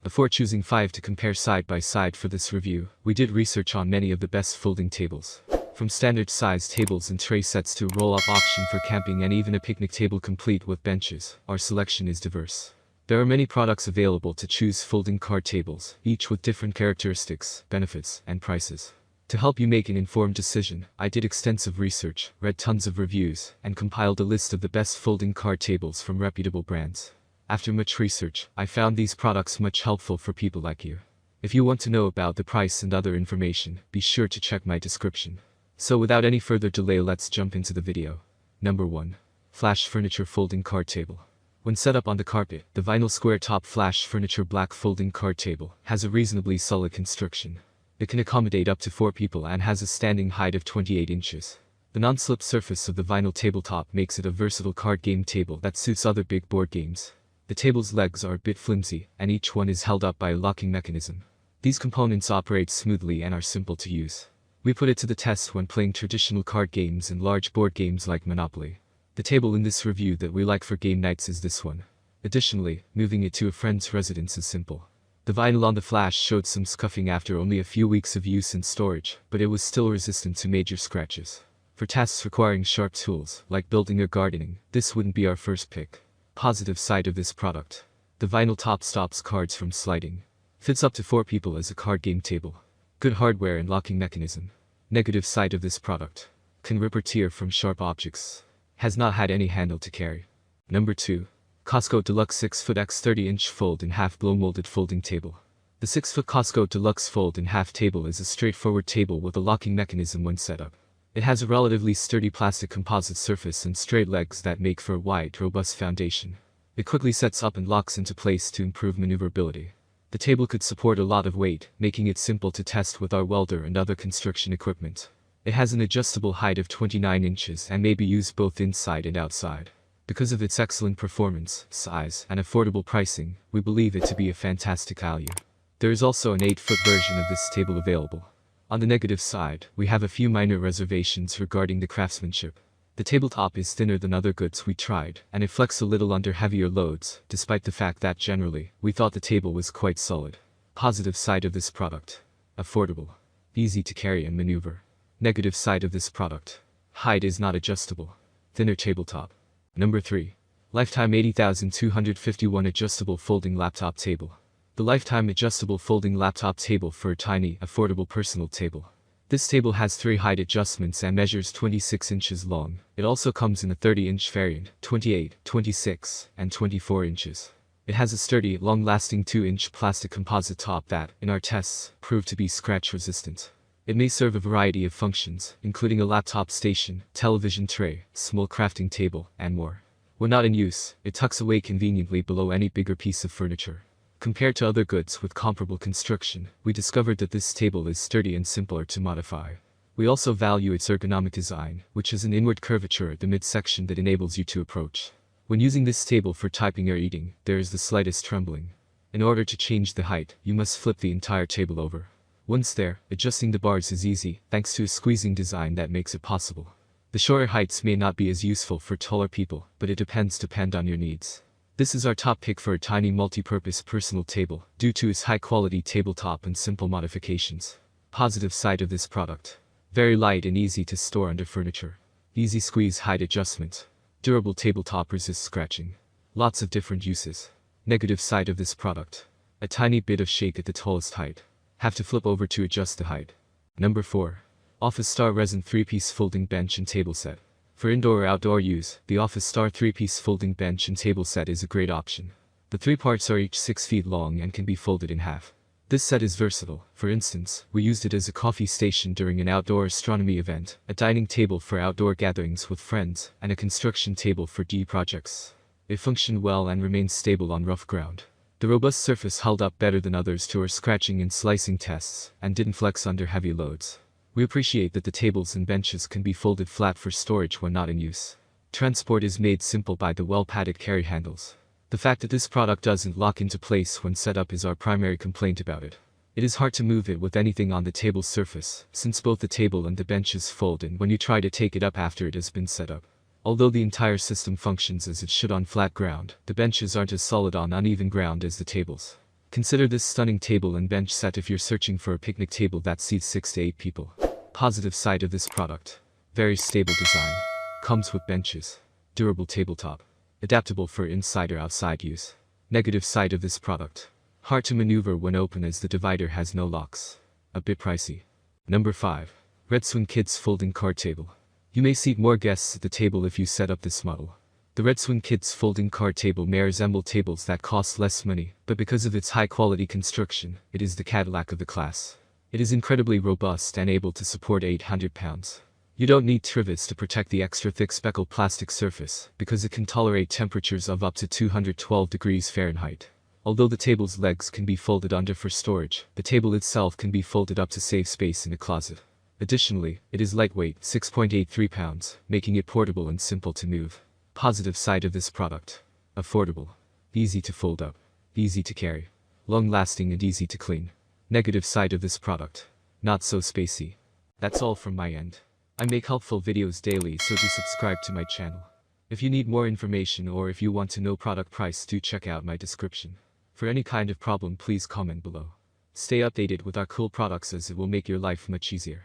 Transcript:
Before choosing 5 to compare side by side for this review, we did research on many of the best folding tables. From standard size tables and tray sets to a roll-up option for camping and even a picnic table complete with benches, our selection is diverse. There are many products available to choose folding card tables, each with different characteristics, benefits, and prices. To help you make an informed decision, I did extensive research, read tons of reviews, and compiled a list of the best folding card tables from reputable brands. After much research, I found these products much helpful for people like you. If you want to know about the price and other information, be sure to check my description. So without any further delay, let's jump into the video. Number 1. Flash Furniture Folding Card Table. When set up on the carpet, the vinyl square top Flash Furniture Black Folding Card Table has a reasonably solid construction. It can accommodate up to 4 people and has a standing height of 28 inches. The non-slip surface of the vinyl tabletop makes it a versatile card game table that suits other big board games. The table's legs are a bit flimsy, and each one is held up by a locking mechanism. These components operate smoothly and are simple to use. We put it to the test when playing traditional card games and large board games like Monopoly. The table in this review that we like for game nights is this one. Additionally, moving it to a friend's residence is simple. The vinyl on the Flash showed some scuffing after only a few weeks of use and storage, but it was still resistant to major scratches. For tasks requiring sharp tools, like building or gardening, this wouldn't be our first pick. Positive side of this product. The vinyl top stops cards from sliding. Fits up to 4 people as a card game table. Good hardware and locking mechanism. Negative side of this product. Can rip or tear from sharp objects. Has not had any handle to carry. Number 2. COSCO Deluxe 6-foot x 30-inch fold-in-half blow-molded folding table. The 6-foot COSCO Deluxe fold-in-half table is a straightforward table with a locking mechanism when set up. It has a relatively sturdy plastic composite surface and straight legs that make for a wide, robust foundation. It quickly sets up and locks into place to improve maneuverability. The table could support a lot of weight, making it simple to test with our welder and other construction equipment. It has an adjustable height of 29 inches and may be used both inside and outside. Because of its excellent performance, size, and affordable pricing, we believe it to be a fantastic value. There is also an 8-foot version of this table available. On the negative side, we have a few minor reservations regarding the craftsmanship. The tabletop is thinner than other goods we tried, and it flexes a little under heavier loads, despite the fact that generally, we thought the table was quite solid. Positive side of this product. Affordable. Easy to carry and maneuver. Negative side of this product. Height is not adjustable. Thinner tabletop. Number 3. Lifetime 80251 Adjustable Folding Laptop Table. The Lifetime Adjustable Folding Laptop Table for a tiny, affordable personal table. This table has 3 height adjustments and measures 26 inches long. It also comes in a 30-inch variant, 28, 26, and 24 inches. It has a sturdy, long-lasting 2-inch plastic composite top that, in our tests, proved to be scratch-resistant. It may serve a variety of functions, including a laptop station, television tray, small crafting table, and more. When not in use, it tucks away conveniently below any bigger piece of furniture. Compared to other goods with comparable construction, we discovered that this table is sturdy and simpler to modify. We also value its ergonomic design, which has an inward curvature at the midsection that enables you to approach. When using this table for typing or eating, there is the slightest trembling. In order to change the height, you must flip the entire table over. Once there, adjusting the bars is easy, thanks to a squeezing design that makes it possible. The shorter heights may not be as useful for taller people, but it depends on your needs. This is our top pick for a tiny multi-purpose personal table, due to its high-quality tabletop and simple modifications. Positive side of this product. Very light and easy to store under furniture. Easy squeeze height adjustment. Durable tabletop resists scratching. Lots of different uses. Negative side of this product. A tiny bit of shake at the tallest height. Have to flip over to adjust the height. Number 4. Office Star Resin 3-piece Folding Bench and Table Set. For indoor or outdoor use, the Office Star 3-piece Folding Bench and Table Set is a great option. The 3 parts are each 6 feet long and can be folded in half. This set is versatile. For instance, we used it as a coffee station during an outdoor astronomy event, a dining table for outdoor gatherings with friends, and a construction table for DIY projects. It functioned well and remained stable on rough ground. The robust surface held up better than others to our scratching and slicing tests, and didn't flex under heavy loads. We appreciate that the tables and benches can be folded flat for storage when not in use. Transport is made simple by the well-padded carry handles. The fact that this product doesn't lock into place when set up is our primary complaint about it. It is hard to move it with anything on the table's surface, since both the table and the benches fold in when you try to take it up after it has been set up. Although the entire system functions as it should on flat ground, the benches aren't as solid on uneven ground as the tables. Consider this stunning table and bench set if you're searching for a picnic table that seats 6 to 8 people. Positive side of this product. Very stable design. Comes with benches. Durable tabletop. Adaptable for inside or outside use. Negative side of this product. Hard to maneuver when open as the divider has no locks. A bit pricey. Number 5. RedSwing Kids Folding Card Table. You may seat more guests at the table if you set up this model. The RedSwing Kids Folding Card Table may resemble tables that cost less money, but because of its high-quality construction, it is the Cadillac of the class. It is incredibly robust and able to support 800 pounds. You don't need trivets to protect the extra thick speckled plastic surface, because it can tolerate temperatures of up to 212 degrees Fahrenheit. Although the table's legs can be folded under for storage, the table itself can be folded up to save space in a closet. Additionally, it is lightweight, 6.83 pounds, making it portable and simple to move. Positive side of this product. Affordable. Easy to fold up. Easy to carry. Long-lasting and easy to clean. Negative side of this product. Not so spacey. That's all from my end. I make helpful videos daily, so do subscribe to my channel. If you need more information or if you want to know product price, do check out my description. For any kind of problem, please comment below. Stay updated with our cool products as it will make your life much easier.